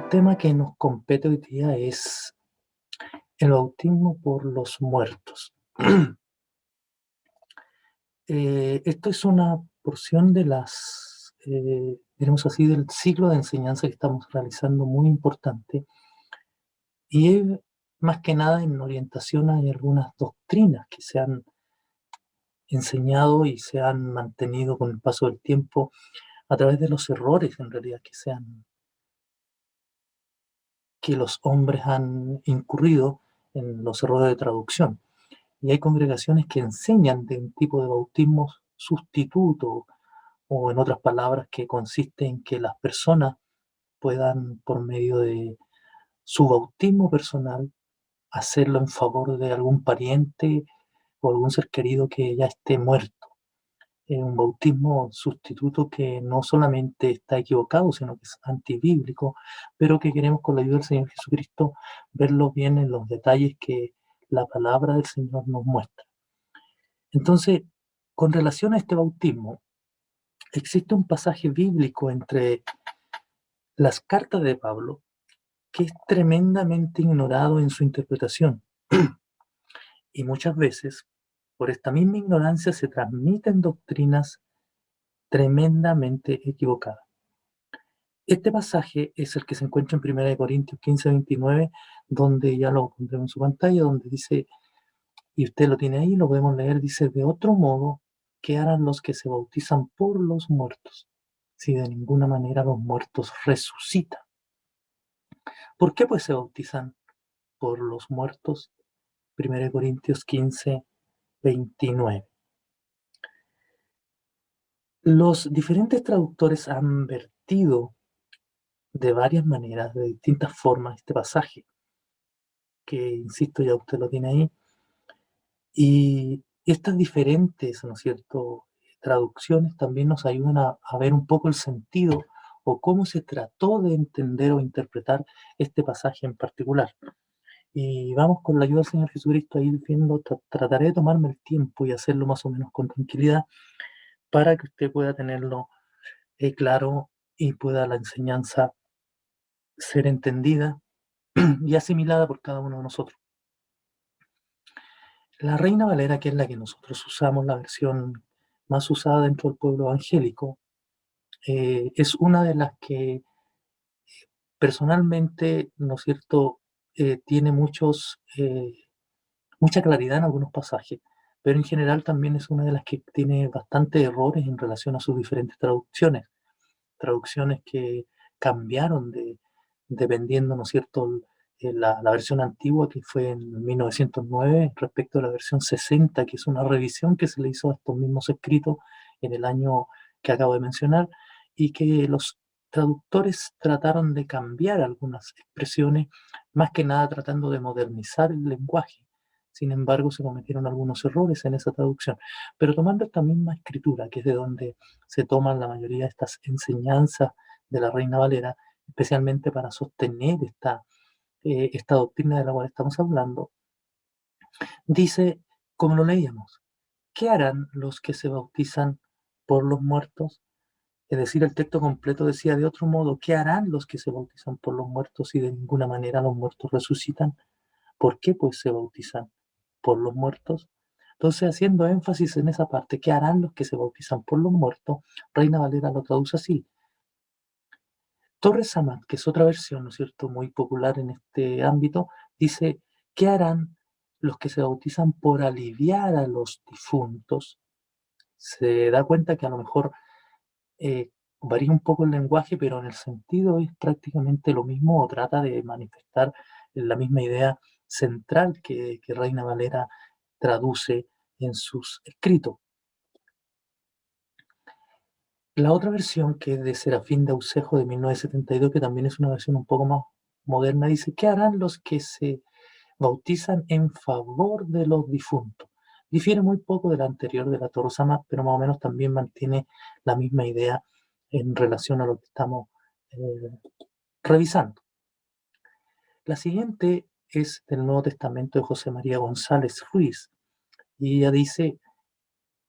tema que nos compete hoy día es el bautismo por los muertos. Esto es una porción de diremos así, del ciclo de enseñanza que estamos realizando muy importante y es más que nada en orientación a algunas doctrinas que se han enseñado y se han mantenido con el paso del tiempo a través de los errores en realidad que los hombres han incurrido en los errores de traducción. Y hay congregaciones que enseñan de un tipo de bautismo sustituto, o en otras palabras, que consiste en que las personas puedan, por medio de su bautismo personal, hacerlo en favor de algún pariente o algún ser querido que ya esté muerto. Es un bautismo sustituto que no solamente está equivocado, sino que es antibíblico, pero que queremos con la ayuda del Señor Jesucristo verlo bien en los detalles que la palabra del Señor nos muestra. Entonces, con relación a este bautismo, existe un pasaje bíblico entre las cartas de Pablo que es tremendamente ignorado en su interpretación. Y muchas veces, por esta misma ignorancia, se transmiten doctrinas tremendamente equivocadas. Este pasaje es el que se encuentra en 1 Corintios 15:29, donde ya lo pondremos en su pantalla, donde dice, y usted lo tiene ahí, lo podemos leer, dice, de otro modo, ¿qué harán los que se bautizan por los muertos? Si de ninguna manera los muertos resucitan. ¿Por qué pues se bautizan por los muertos? 1 Corintios 15:29. Los diferentes traductores han vertido de varias maneras, de distintas formas, este pasaje, que insisto, ya usted lo tiene ahí, y estas diferentes, ¿no es cierto?, traducciones también nos ayudan a ver un poco el sentido o cómo se trató de entender o interpretar este pasaje en particular. Y vamos con la ayuda del Señor Jesucristo a ir viendo, trataré de tomarme el tiempo y hacerlo más o menos con tranquilidad para que usted pueda tenerlo claro y pueda la enseñanza ser entendida y asimilada por cada uno de nosotros. La Reina Valera, que es la que nosotros usamos, la versión más usada dentro del pueblo evangélico, es una de las que personalmente, ¿no es cierto?, tiene mucha claridad en algunos pasajes, pero en general también es una de las que tiene bastantes errores en relación a sus diferentes traducciones que cambiaron dependiendo, ¿no es cierto?, la versión antigua que fue en 1909 respecto a la versión 60, que es una revisión que se le hizo a estos mismos escritos en el año que acabo de mencionar, y que los traductores trataron de cambiar algunas expresiones, más que nada tratando de modernizar el lenguaje. Sin embargo, se cometieron algunos errores en esa traducción. Pero tomando esta misma escritura, que es de donde se toman la mayoría de estas enseñanzas de la Reina Valera, especialmente para sostener esta doctrina de la cual estamos hablando, dice, como lo leíamos, ¿qué harán los que se bautizan por los muertos? Es decir, el texto completo decía de otro modo, ¿qué harán los que se bautizan por los muertos si de ninguna manera los muertos resucitan? ¿Por qué pues se bautizan por los muertos? Entonces, haciendo énfasis en esa parte, ¿qué harán los que se bautizan por los muertos? Reina Valera lo traduce así. Torres Amat, que es otra versión, ¿no es cierto?, muy popular en este ámbito, dice, ¿qué harán los que se bautizan por aliviar a los difuntos? Se da cuenta que a lo mejor varía un poco el lenguaje, pero en el sentido es prácticamente lo mismo o trata de manifestar la misma idea central que Reina Valera traduce en sus escritos. La otra versión, que es de Serafín de Aucejo de 1972, que también es una versión un poco más moderna, dice, ¿qué harán los que se bautizan en favor de los difuntos? Difiere muy poco de la anterior de la Torres Amat, pero más o menos también mantiene la misma idea en relación a lo que estamos eh, revisando. La siguiente es del Nuevo Testamento de José María González Ruiz, y ella dice,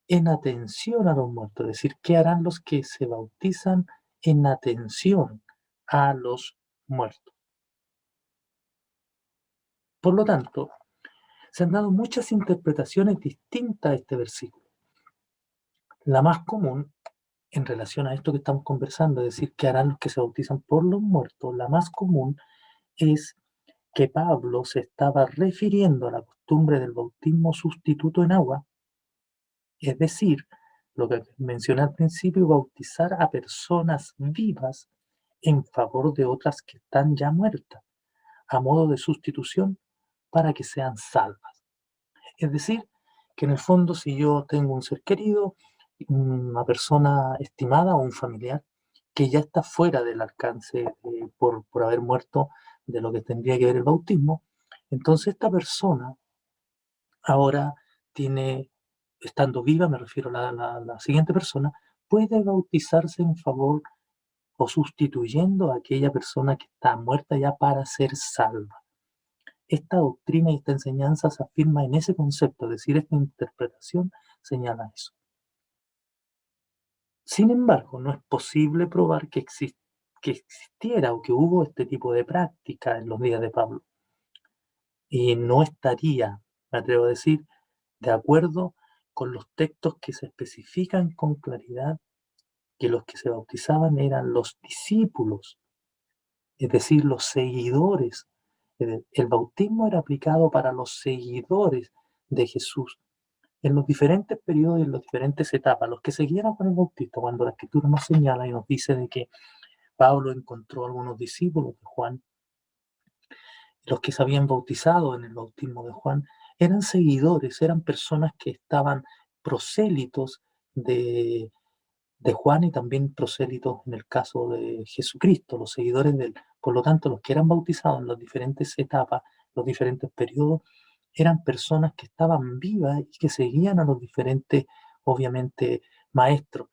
en atención a los muertos, es decir, ¿qué harán los que se bautizan en atención a los muerto. Por lo tanto, se han dado muchas interpretaciones distintas a este versículo. La más común en relación a esto que estamos conversando, es decir, que harán los que se bautizan por los muertos, la más común es que Pablo se estaba refiriendo a la costumbre del bautismo sustituto en agua, es decir, lo que mencioné al principio, bautizar a personas vivas en favor de otras que están ya muertas, a modo de sustitución para que sean salvas. Es decir, que en el fondo si yo tengo un ser querido, una persona estimada o un familiar que ya está fuera del alcance por haber muerto de lo que tendría que ver el bautismo, entonces esta persona ahora tiene, estando viva, me refiero a la siguiente persona, puede bautizarse en favor o sustituyendo a aquella persona que está muerta ya para ser salva. Esta doctrina y esta enseñanza se afirma en ese concepto, es decir, esta interpretación señala eso. Sin embargo, no es posible probar que existiera o que hubo este tipo de práctica en los días de Pablo. Y no estaría, me atrevo a decir, de acuerdo con los textos que se especifican con claridad que los que se bautizaban eran los discípulos, es decir, los seguidores. El bautismo era aplicado para los seguidores de Jesús en los diferentes periodos y en las diferentes etapas. Los que seguían a Juan el Bautista, cuando la Escritura nos señala y nos dice de que Pablo encontró algunos discípulos de Juan, los que se habían bautizado en el bautismo de Juan, eran seguidores, eran personas que estaban prosélitos de, de Juan y también prosélitos en el caso de Jesucristo, los seguidores de él. Por lo tanto, los que eran bautizados en las diferentes etapas, los diferentes periodos, eran personas que estaban vivas y que seguían a los diferentes, obviamente, maestros.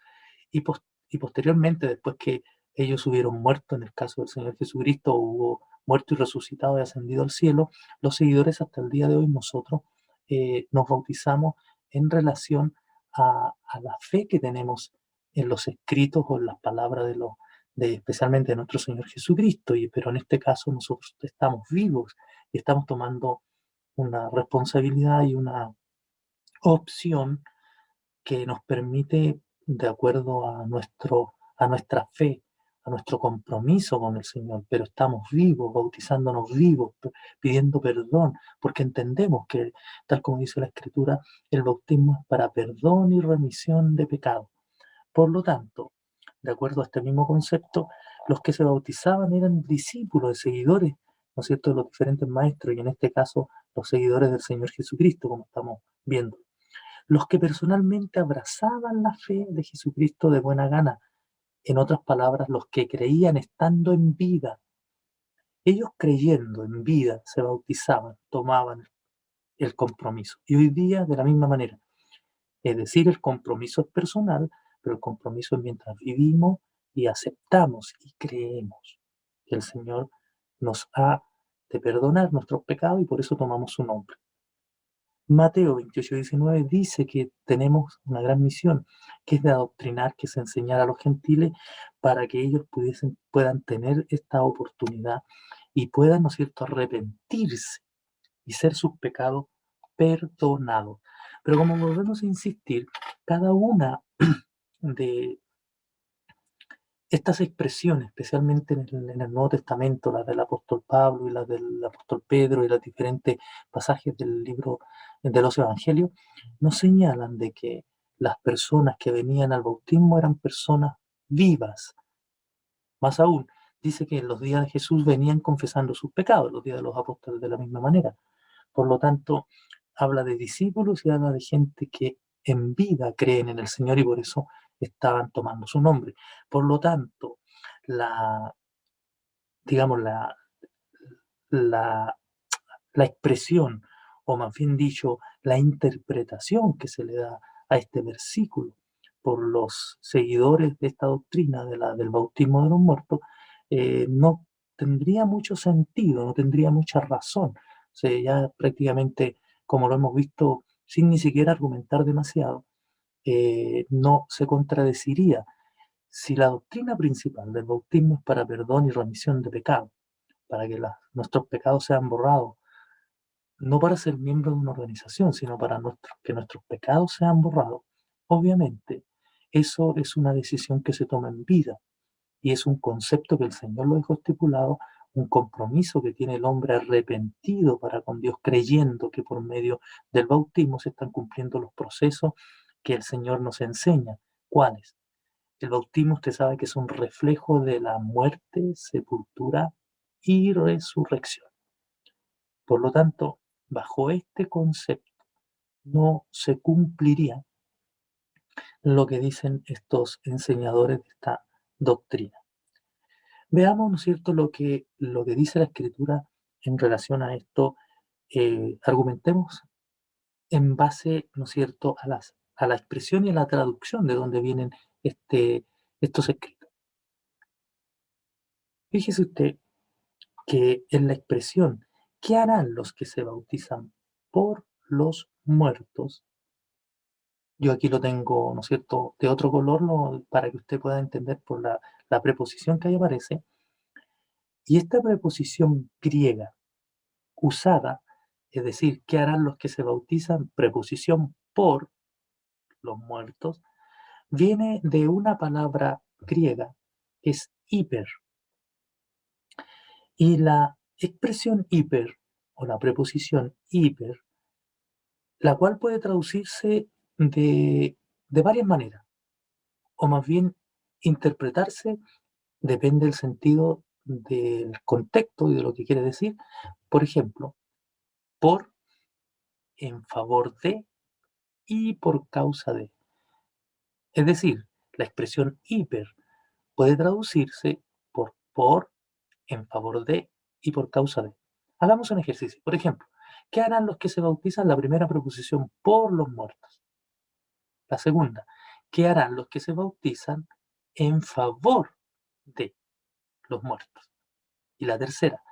Y, y posteriormente, después que ellos hubieron muerto, en el caso del Señor Jesucristo, hubo muerto y resucitado y ascendido al cielo, los seguidores hasta el día de hoy nosotros nos bautizamos en relación a la fe que tenemos en los escritos o en las palabras especialmente de nuestro Señor Jesucristo, pero en este caso nosotros estamos vivos y estamos tomando una responsabilidad y una opción que nos permite, de acuerdo a nuestra fe, a nuestro compromiso con el Señor, pero estamos vivos, bautizándonos vivos, pidiendo perdón, porque entendemos que, tal como dice la Escritura, el bautismo es para perdón y remisión de pecado. Por lo tanto, de acuerdo a este mismo concepto, los que se bautizaban eran discípulos, seguidores, ¿no es cierto?, de los diferentes maestros, y en este caso, los seguidores del Señor Jesucristo, como estamos viendo. Los que personalmente abrazaban la fe de Jesucristo de buena gana, en otras palabras, los que creían estando en vida, ellos creyendo en vida se bautizaban, tomaban el compromiso. Y hoy día de la misma manera. Es decir, el compromiso es personal, pero el compromiso es mientras vivimos y aceptamos y creemos que el Señor nos ha de perdonar nuestros pecados y por eso tomamos su nombre. Mateo 28:19 dice que tenemos una gran misión, que es de adoctrinar, que es enseñar a los gentiles para que ellos puedan tener esta oportunidad y puedan, ¿no es cierto?, arrepentirse y ser sus pecados perdonados. Pero como volvemos a insistir, cada una de estas expresiones, especialmente en el Nuevo Testamento, las del apóstol Pablo y las del apóstol Pedro y los diferentes pasajes del libro de los Evangelios, nos señalan de que las personas que venían al bautismo eran personas vivas. Más aún, dice que en los días de Jesús venían confesando sus pecados, los días de los apóstoles de la misma manera. Por lo tanto, habla de discípulos y habla de gente que en vida creen en el Señor y por eso estaban tomando su nombre. Por lo tanto, la, digamos, la, la expresión, o más bien dicho, la interpretación que se le da a este versículo por los seguidores de esta doctrina del bautismo de los muertos, no tendría mucho sentido, no tendría mucha razón. O sea, ya prácticamente, como lo hemos visto, sin ni siquiera argumentar demasiado, no se contradeciría. Si la doctrina principal del bautismo es para perdón y remisión de pecado, para que nuestros pecados sean borrados, no para ser miembro de una organización, sino para que nuestros pecados sean borrados. Obviamente, eso es una decisión que se toma en vida y es un concepto que el Señor lo dejó estipulado, un compromiso que tiene el hombre arrepentido para con Dios, creyendo que por medio del bautismo se están cumpliendo los procesos que el Señor nos enseña. ¿Cuáles? El bautismo, usted sabe que es un reflejo de la muerte, sepultura y resurrección. Por lo tanto, bajo este concepto no se cumpliría lo que dicen estos enseñadores de esta doctrina. Veamos, ¿no es cierto?, lo que dice la Escritura en relación a esto. Argumentemos en base, ¿no es cierto?, a la expresión y a la traducción de donde vienen estos escritos. Fíjese usted que en la expresión, ¿qué harán los que se bautizan por los muertos? Yo aquí lo tengo, ¿no es cierto?, de otro color para que usted pueda entender por la preposición que ahí aparece. Y esta preposición griega usada, es decir, ¿qué harán los que se bautizan? Preposición por los muertos, viene de una palabra griega que es hiper. Y la expresión hiper o la preposición hiper, la cual puede traducirse de varias maneras, o más bien interpretarse, depende del sentido del contexto y de lo que quiere decir. Por ejemplo, por, en favor de y por causa de. Es decir, la expresión hiper puede traducirse por, en favor de y por causa de. Hagamos un ejercicio. Por ejemplo, ¿qué harán los que se bautizan? La primera preposición, por los muertos. La segunda, ¿qué harán los que se bautizan en favor de los muertos? Y la tercera,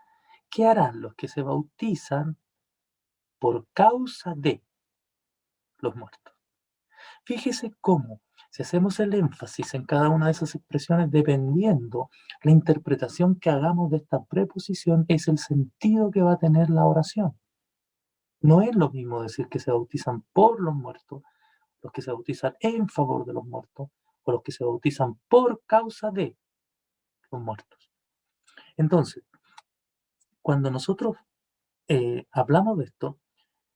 ¿qué harán los que se bautizan por causa de los muertos? Fíjese cómo, si hacemos el énfasis en cada una de esas expresiones, dependiendo la interpretación que hagamos de esta preposición, es el sentido que va a tener la oración. No es lo mismo decir que se bautizan por los muertos, los que se bautizan en favor de los muertos, o los que se bautizan por causa de los muertos. Entonces, cuando nosotros hablamos de esto,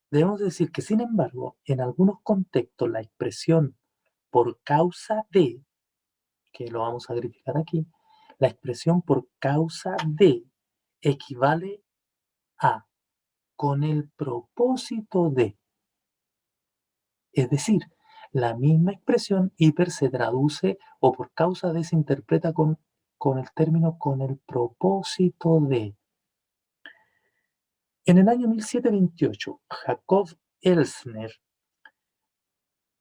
debemos decir que, sin embargo, en algunos contextos la expresión por causa de, que lo vamos a verificar aquí, la expresión por causa de equivale a con el propósito de. Es decir, la misma expresión hiper se traduce o por causa de se interpreta con el término con el propósito de. En el año 1728, Jacob Elsner,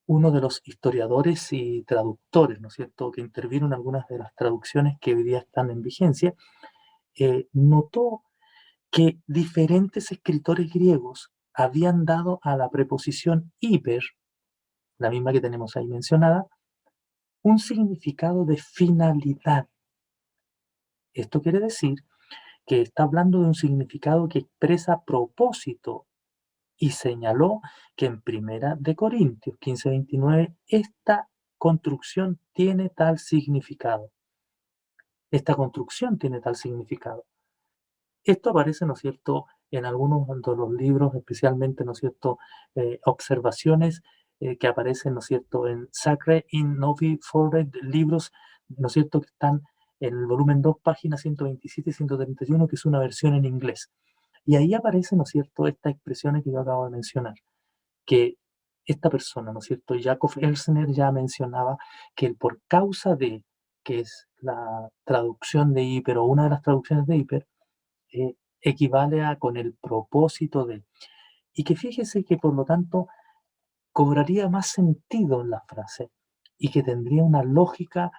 uno de los historiadores y traductores, ¿no es cierto?, que intervino en algunas de las traducciones que hoy día están en vigencia, notó que diferentes escritores griegos habían dado a la preposición hiper, la misma que tenemos ahí mencionada, un significado de finalidad. Esto quiere decir que está hablando de un significado que expresa propósito y señaló que en Primera de Corintios 15:29 esta construcción tiene tal significado. Esta construcción tiene tal significado. Esto aparece, ¿no es cierto?, en algunos de los libros, especialmente, ¿no es cierto?, observaciones que aparecen, ¿no es cierto?, en Sacre in Novi Foret, libros, ¿no es cierto?, que están en el volumen 2, páginas 127 y 131, que es una versión en inglés. Y ahí aparecen, ¿no es cierto?, estas expresiones que yo acabo de mencionar, que esta persona, ¿no es cierto?, Jacob Elsner ya mencionaba que el por causa de, que es la traducción de hiper o una de las traducciones de hiper, equivale a con el propósito de. Y que fíjese que por lo tanto cobraría más sentido en la frase y que tendría una lógica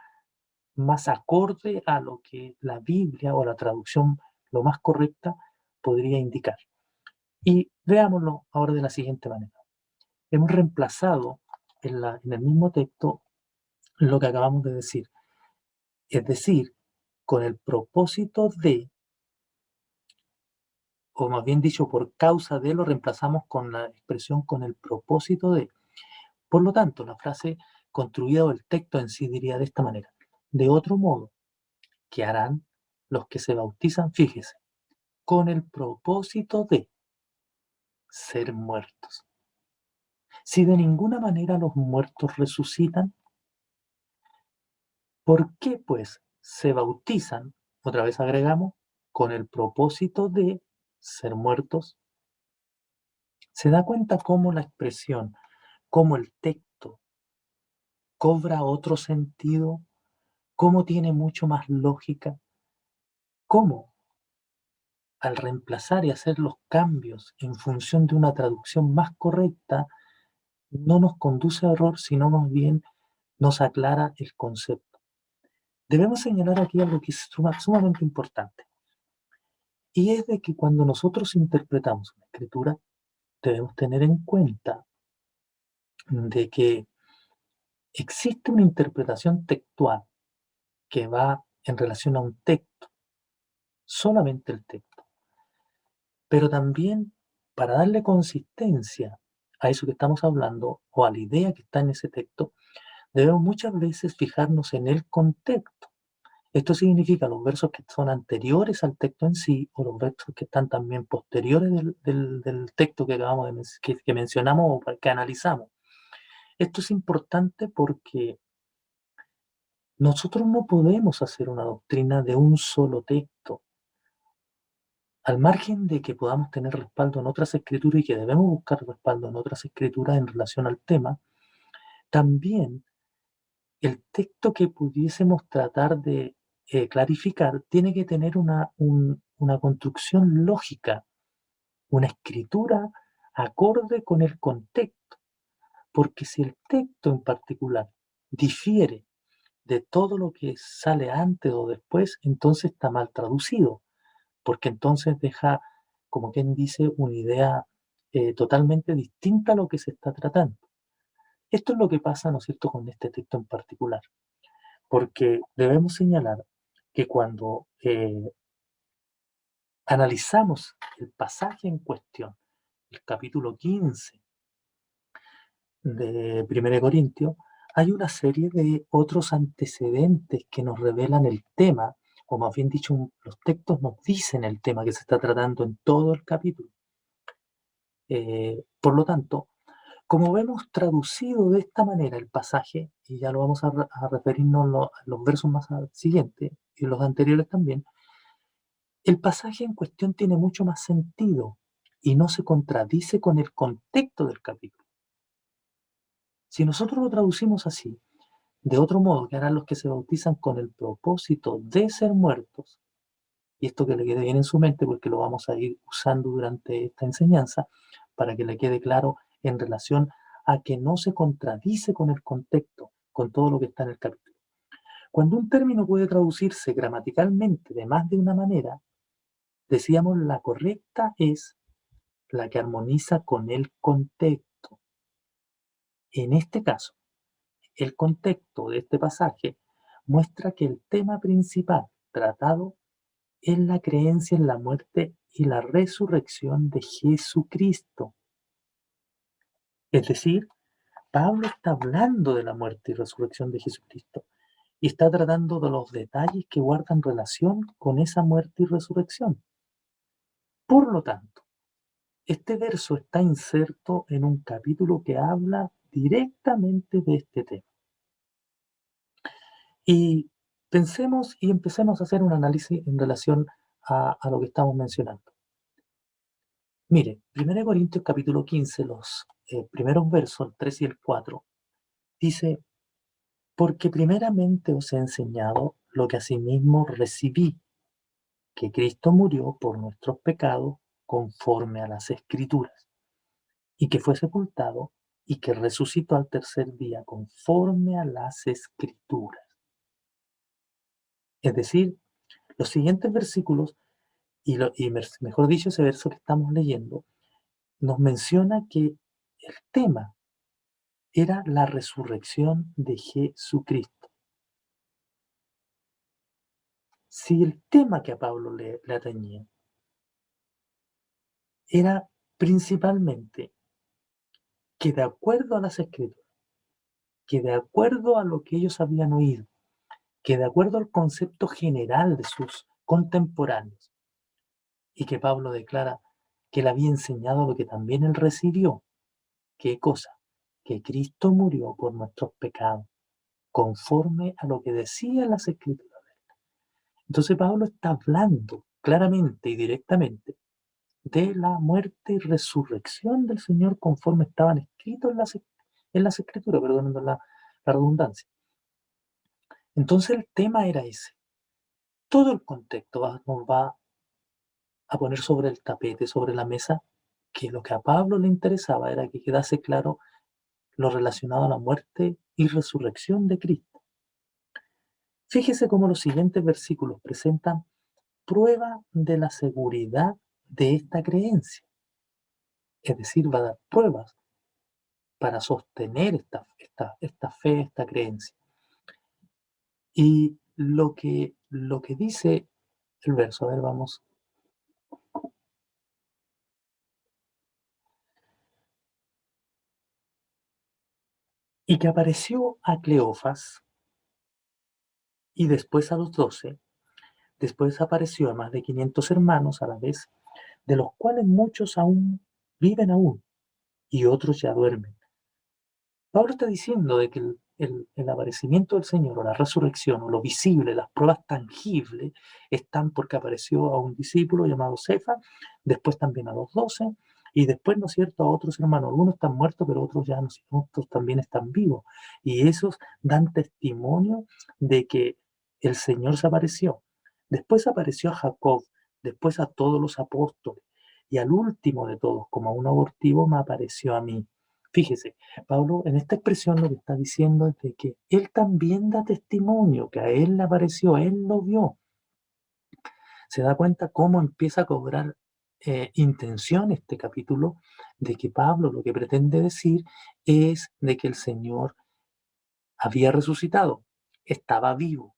más acorde a lo que la Biblia o la traducción lo más correcta podría indicar. Y veámoslo ahora de la siguiente manera. Hemos reemplazado en el mismo texto lo que acabamos de decir. Es decir, con el propósito de o más bien dicho, por causa de, lo reemplazamos con la expresión con el propósito de. Por lo tanto, la frase construida o el texto en sí diría de esta manera: de otro modo, ¿qué harán los que se bautizan? Fíjese, con el propósito de ser muertos. Si de ninguna manera los muertos resucitan, ¿por qué pues se bautizan? Otra vez agregamos, con el propósito de ser muertos. ¿Se da cuenta cómo la expresión, cómo el texto cobra otro sentido? ¿Cómo tiene mucho más lógica? ¿Cómo al reemplazar y hacer los cambios en función de una traducción más correcta no nos conduce a error, sino más bien nos aclara el concepto? Debemos señalar aquí algo que es sumamente importante, y es de que cuando nosotros interpretamos una escritura, debemos tener en cuenta de que existe una interpretación textual que va en relación a un texto, solamente el texto, pero también para darle consistencia a eso que estamos hablando o a la idea que está en ese texto, debemos muchas veces fijarnos en el contexto. Esto significa los versos que son anteriores al texto en sí o los versos que están también posteriores del texto que acabamos de que mencionamos o que analizamos. Esto es importante porque nosotros no podemos hacer una doctrina de un solo texto. Al margen de que podamos tener respaldo en otras escrituras y que debemos buscar respaldo en otras escrituras en relación al tema, también el texto que pudiésemos tratar de clarificar tiene que tener una construcción lógica, una escritura acorde con el contexto, porque si el texto en particular difiere de todo lo que sale antes o después, entonces está mal traducido, porque entonces deja, como quien dice, una idea totalmente distinta a lo que se está tratando. Esto es lo que pasa, ¿no es cierto?, con este texto en particular, porque debemos señalar que cuando analizamos el pasaje en cuestión, el capítulo 15 de 1 Corintios, hay una serie de otros antecedentes que nos revelan el tema, o más bien dicho, los textos nos dicen el tema que se está tratando en todo el capítulo. Por lo tanto, como vemos traducido de esta manera el pasaje, y ya lo vamos a referirnos a los versos más siguientes y los anteriores también, el pasaje en cuestión tiene mucho más sentido y no se contradice con el contexto del capítulo. Si nosotros lo traducimos así, de otro modo, que harán los que se bautizan con el propósito de ser muertos, y esto que le quede bien en su mente porque lo vamos a ir usando durante esta enseñanza, para que le quede claro en relación a que no se contradice con el contexto, con todo lo que está en el capítulo. Cuando un término puede traducirse gramaticalmente de más de una manera, decíamos la correcta es la que armoniza con el contexto. En este caso, el contexto de este pasaje muestra que el tema principal tratado es la creencia en la muerte y la resurrección de Jesucristo. Es decir, Pablo está hablando de la muerte y resurrección de Jesucristo y está tratando de los detalles que guardan relación con esa muerte y resurrección. Por lo tanto, este verso está inserto en un capítulo que habla directamente de este tema. Y pensemos y empecemos a hacer un análisis en relación a lo que estamos mencionando. Mire, 1 Corintios capítulo 15, los primeros versos, el 3 y el 4, dice: porque primeramente os he enseñado lo que asimismo recibí, que Cristo murió por nuestros pecados conforme a las Escrituras, y que fue sepultado y que resucitó al tercer día conforme a las Escrituras. Es decir, los siguientes versículos, mejor dicho, ese verso que estamos leyendo, nos menciona que el tema era la resurrección de Jesucristo. Si el tema que a Pablo le atañía era principalmente que de acuerdo a las escrituras, que de acuerdo a lo que ellos habían oído, que de acuerdo al concepto general de sus contemporáneos, y que Pablo declara que él había enseñado lo que también él recibió. ¿Qué cosa? Que Cristo murió por nuestros pecados, conforme a lo que decían las escrituras. Entonces Pablo está hablando claramente y directamente de la muerte y resurrección del Señor conforme estaban escritos en las escrituras, perdonando la redundancia. Entonces el tema era ese. Todo el contexto nos va a poner sobre el tapete, sobre la mesa, que lo que a Pablo le interesaba era que quedase claro lo relacionado a la muerte y resurrección de Cristo. Fíjese cómo los siguientes versículos presentan prueba de la seguridad de esta creencia. Es decir, va a dar pruebas para sostener esta fe, esta creencia. Y lo que dice el verso, a ver, vamos. Y que apareció a Cleofas y después a los 12, después apareció a más de 500 hermanos a la vez, de los cuales muchos aún viven aún y otros ya duermen. Pablo está diciendo de que el aparecimiento del Señor o la resurrección o lo visible, las pruebas tangibles, están porque apareció a un discípulo llamado Cefa, después también a los 12 y después, ¿no es cierto?, a otros hermanos. Algunos están muertos, pero otros ya no, otros también están vivos. Y esos dan testimonio de que el Señor se apareció. Después apareció a Jacob, después a todos los apóstoles y al último de todos, como a un abortivo, me apareció a mí. Fíjese, Pablo en esta expresión lo que está diciendo es de que él también da testimonio, que a él le apareció, él lo vio. Se da cuenta cómo empieza a cobrar intención este capítulo, de que Pablo lo que pretende decir es de que el Señor había resucitado, estaba vivo,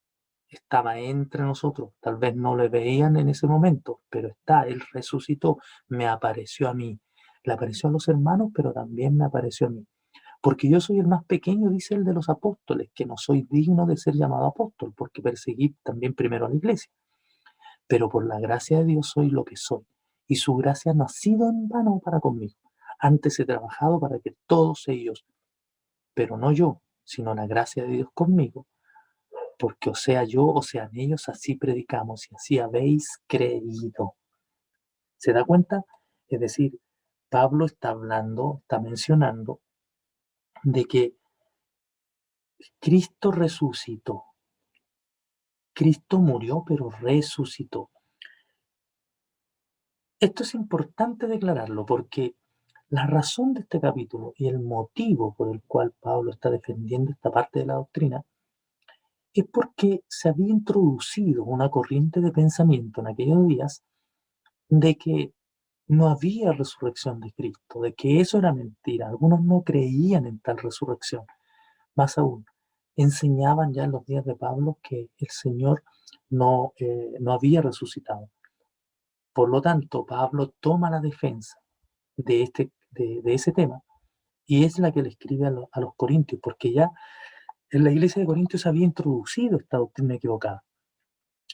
estaba entre nosotros. Tal vez no le veían en ese momento, pero él resucitó, me apareció a mí. Le apareció a los hermanos, pero también me apareció a mí. Porque yo soy el más pequeño, dice el de los apóstoles, que no soy digno de ser llamado apóstol, porque perseguí también primero a la iglesia. Pero por la gracia de Dios soy lo que soy. Y su gracia no ha sido en vano para conmigo. Antes he trabajado para que todos ellos, pero no yo, sino la gracia de Dios conmigo, porque o sea yo o sean ellos, así predicamos y así habéis creído. ¿Se da cuenta? Es decir, Pablo está hablando, está mencionando de que Cristo resucitó. Cristo murió, pero resucitó. Esto es importante declararlo porque la razón de este capítulo y el motivo por el cual Pablo está defendiendo esta parte de la doctrina es porque se había introducido una corriente de pensamiento en aquellos días de que no había resurrección de Cristo, de que eso era mentira. Algunos no creían en tal resurrección. Más aún, enseñaban ya en los días de Pablo que el Señor no había resucitado. Por lo tanto, Pablo toma la defensa de ese tema y es la que le escribe a los corintios, porque ya en la iglesia de Corintios había introducido esta doctrina equivocada.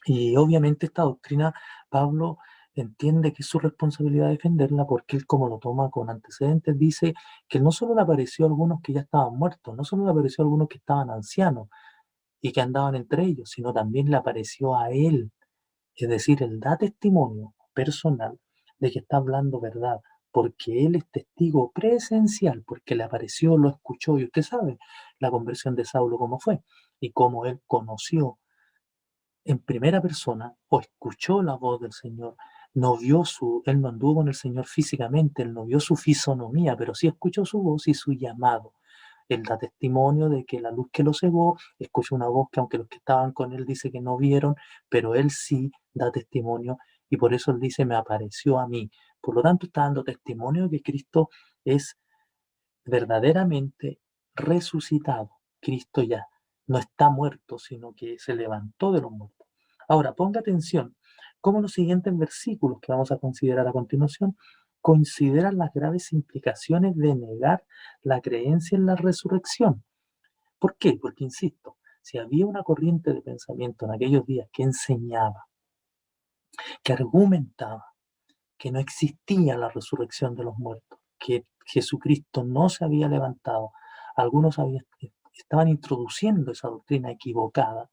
Y obviamente esta doctrina, Pablo entiende que es su responsabilidad defenderla porque él, como lo toma con antecedentes, dice que no solo le apareció a algunos que ya estaban muertos, no solo le apareció a algunos que estaban ancianos y que andaban entre ellos, sino también le apareció a él. Es decir, él da testimonio personal de que está hablando verdad, porque él es testigo presencial, porque le apareció, lo escuchó, y usted sabe la conversión de Saulo cómo fue, y cómo él conoció en primera persona o escuchó la voz del Señor. Él no anduvo con el Señor físicamente, él no vio su fisonomía, pero sí escuchó su voz y su llamado. Él da testimonio de que la luz que lo cegó, escuchó una voz que aunque los que estaban con él dice que no vieron, pero él sí da testimonio y por eso él dice, me apareció a mí. Por lo tanto, está dando testimonio de que Cristo es verdaderamente resucitado. Cristo ya no está muerto, sino que se levantó de los muertos. Ahora, ponga atención cómo los siguientes versículos que vamos a considerar a continuación consideran las graves implicaciones de negar la creencia en la resurrección. ¿Por qué? Porque, insisto, si había una corriente de pensamiento en aquellos días que enseñaba, que argumentaba que no existía la resurrección de los muertos, que Jesucristo no se había levantado, algunos estaban introduciendo esa doctrina equivocada.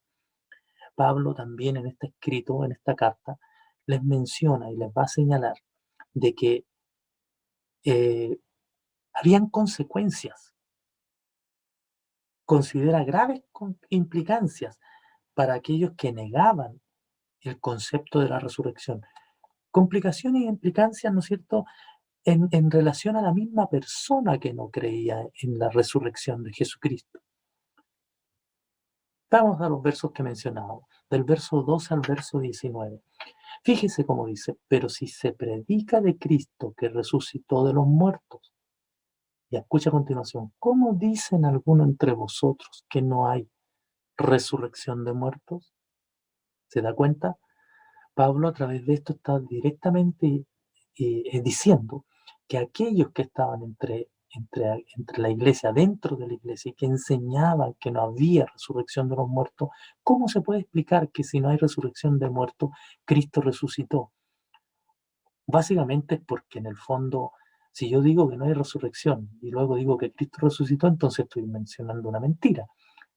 Pablo también en este escrito, en esta carta, les menciona y les va a señalar de que habían consecuencias, considera graves implicancias para aquellos que negaban el concepto de la resurrección. Complicaciones e implicancias, ¿no es cierto?, en relación a la misma persona que no creía en la resurrección de Jesucristo. Vamos a los versos que mencionábamos, del verso 12 al verso 19. Fíjese cómo dice, pero si se predica de Cristo que resucitó de los muertos, y escucha a continuación, ¿cómo dicen algunos entre vosotros que no hay resurrección de muertos? ¿Se da cuenta? Pablo a través de esto está directamente diciendo que aquellos que estaban entre la iglesia, dentro de la iglesia, y que enseñaban que no había resurrección de los muertos, ¿cómo se puede explicar que si no hay resurrección de muertos, Cristo resucitó? Básicamente es porque en el fondo, si yo digo que no hay resurrección y luego digo que Cristo resucitó, entonces estoy mencionando una mentira.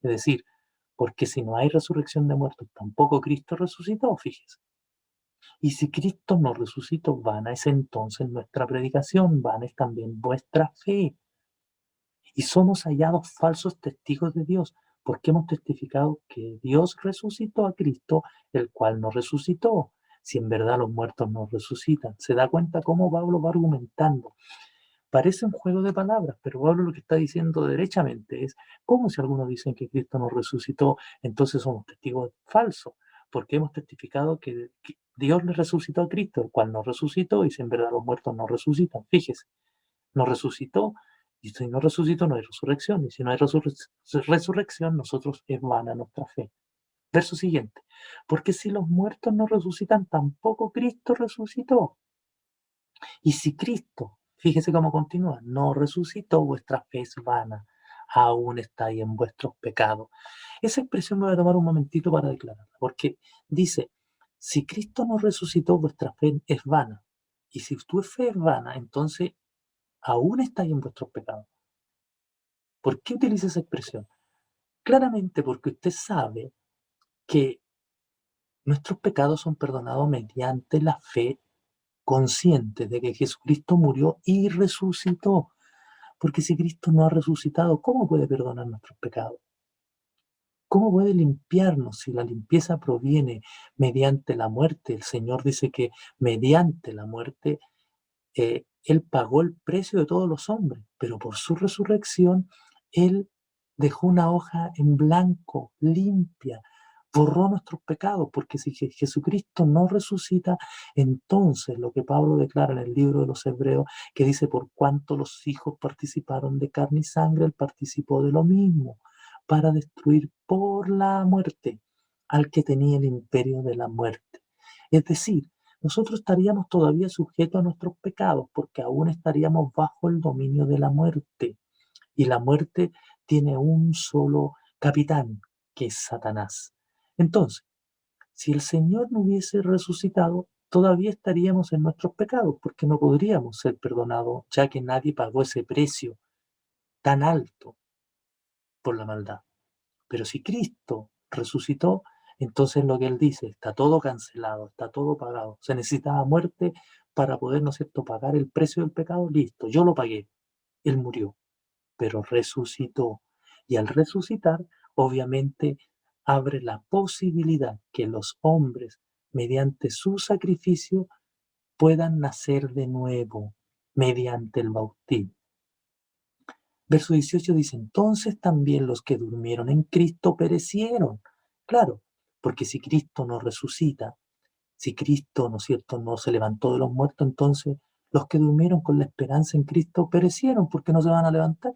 Es decir, porque si no hay resurrección de muertos, tampoco Cristo resucitó, fíjese. Y si Cristo no resucitó, vana es entonces nuestra predicación, vana es también vuestra fe. Y somos hallados falsos testigos de Dios, porque hemos testificado que Dios resucitó a Cristo, el cual no resucitó. Si en verdad los muertos no resucitan. ¿Se da cuenta cómo Pablo va argumentando? Parece un juego de palabras, pero Pablo lo que está diciendo derechamente es, ¿cómo si algunos dicen que Cristo no resucitó, entonces somos testigos falsos? Porque hemos testificado que Dios le resucitó a Cristo, el cual no resucitó, y si en verdad los muertos no resucitan. Fíjese, no resucitó, y si no resucitó no hay resurrección, y si no hay resurrección, nosotros es vana nuestra fe. Verso siguiente, porque si los muertos no resucitan, tampoco Cristo resucitó. Y si Cristo, fíjese cómo continúa, no resucitó, vuestra fe es vana, aún estáis en vuestros pecados. Esa expresión me voy a tomar un momentito para declararla, porque dice, si Cristo no resucitó, vuestra fe es vana. Y si tu fe es vana, entonces aún estáis en vuestros pecados. ¿Por qué utiliza esa expresión? Claramente porque usted sabe que nuestros pecados son perdonados mediante la fe consciente de que Jesucristo murió y resucitó. Porque si Cristo no ha resucitado, ¿cómo puede perdonar nuestros pecados? ¿Cómo puede limpiarnos si la limpieza proviene mediante la muerte? El Señor dice que mediante la muerte Él pagó el precio de todos los hombres, pero por su resurrección Él dejó una hoja en blanco, limpia, borró nuestros pecados, porque si Jesucristo no resucita, entonces lo que Pablo declara en el libro de los Hebreos, que dice, por cuanto los hijos participaron de carne y sangre, Él participó de lo mismo, para destruir por la muerte al que tenía el imperio de la muerte. Es decir, nosotros estaríamos todavía sujetos a nuestros pecados porque aún estaríamos bajo el dominio de la muerte. Y la muerte tiene un solo capitán, que es Satanás. Entonces, si el Señor no hubiese resucitado, todavía estaríamos en nuestros pecados porque no podríamos ser perdonados, ya que nadie pagó ese precio tan alto por la maldad. Pero si Cristo resucitó, entonces lo que Él dice, está todo cancelado, está todo pagado. Se necesitaba muerte para poder, ¿no es cierto?, pagar el precio del pecado. Listo, yo lo pagué. Él murió, pero resucitó. Y al resucitar, obviamente, abre la posibilidad que los hombres, mediante su sacrificio, puedan nacer de nuevo mediante el bautismo. Verso 18 dice, entonces también los que durmieron en Cristo perecieron. Claro, porque si Cristo no resucita, si Cristo, ¿no es cierto?, no se levantó de los muertos, entonces los que durmieron con la esperanza en Cristo perecieron porque no se van a levantar.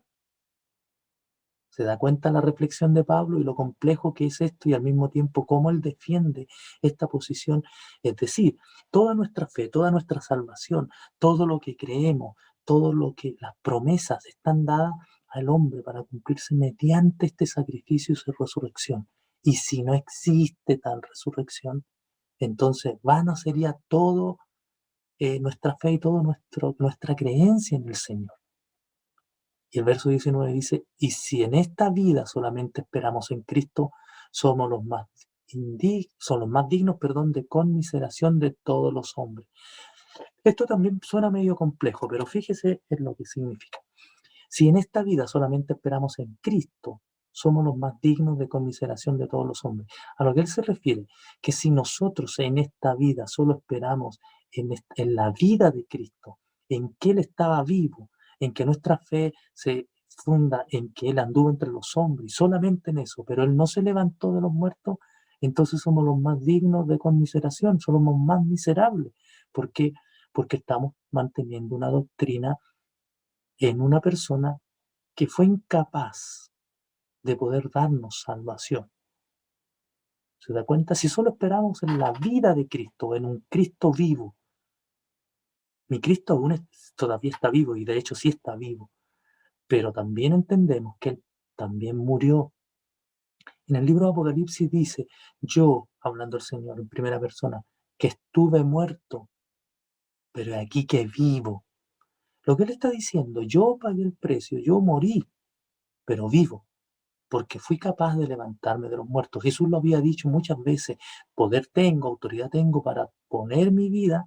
¿Se da cuenta la reflexión de Pablo y lo complejo que es esto y al mismo tiempo cómo él defiende esta posición? Es decir, toda nuestra fe, toda nuestra salvación, todo lo que creemos, todo lo que las promesas están dadas al hombre para cumplirse mediante este sacrificio y su resurrección. Y si no existe tal resurrección, entonces vana sería todo nuestra fe y toda nuestra creencia en el Señor. Y el verso 19 dice, y si en esta vida solamente esperamos en Cristo, somos los más, son los más dignos, perdón, de conmiseración de todos los hombres. Esto también suena medio complejo, pero fíjese en lo que significa. Si en esta vida solamente esperamos en Cristo, somos los más dignos de conmiseración de todos los hombres. A lo que él se refiere, que si nosotros en esta vida solo esperamos en la vida de Cristo, en que Él estaba vivo, en que nuestra fe se funda en que Él anduvo entre los hombres, y solamente en eso, pero Él no se levantó de los muertos, entonces somos los más dignos de conmiseración, somos los más miserables. ¿Por qué? Porque estamos manteniendo una doctrina en una persona que fue incapaz de poder darnos salvación. ¿Se da cuenta? Si solo esperamos en la vida de Cristo, en un Cristo vivo, mi Cristo aún todavía está vivo y de hecho sí está vivo, pero también entendemos que Él también murió. En el libro de Apocalipsis dice, yo, hablando el Señor en primera persona, que estuve muerto, pero aquí que vivo. Lo que Él está diciendo, yo pagué el precio, yo morí, pero vivo, porque fui capaz de levantarme de los muertos. Jesús lo había dicho muchas veces, poder tengo, autoridad tengo para poner mi vida